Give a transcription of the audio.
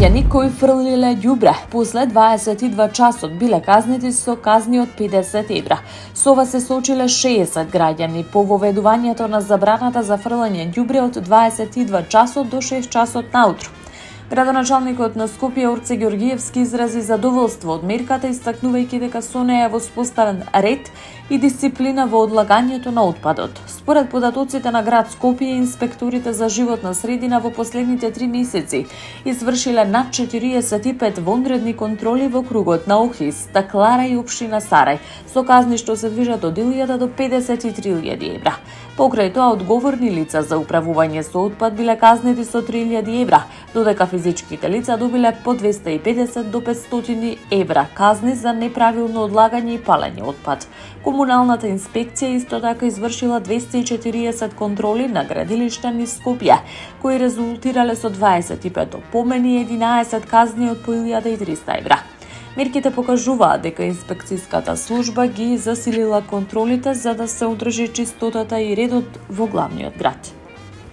Граѓани кои фрлиле ѓубре после 22 часот биле казнети со казни од 50 евра. Со ова се соочиле 60 граѓани по воведувањето на забраната за фрлање ѓубре од 22 часот до 6 часот наутро. Градоначалникот на Скопје Орце Ѓоргиевски изрази задоволство од мерката, истакнувајќи дека со неја е воспоставен ред и дисциплина во одлагањето на отпадот. Според податоците на град Скопје, инспекторите за животна средина во последните 3 месеци извршиле над 45 вонредни контроли во кругот на Охрид, Стаклара и општина Сарај, со казни што се движат од 1000 до 53.000 евра. Покрај тоа, одговорни лица за управување со отпад биле казнети со 3.000 евра, додека физичките лица добиле по 250 до 500 евра казни за неправилно одлагање и палење отпад. Комуналната инспекција исто така извршила 240 контроли на градилишта низ Скопје, кои резултирале со 25 опомени и 11 казни од по 1300 евра. Мерките покажуваат дека инспекцијската служба ги засилила контролите за да се одржи чистотата и редот во главниот град.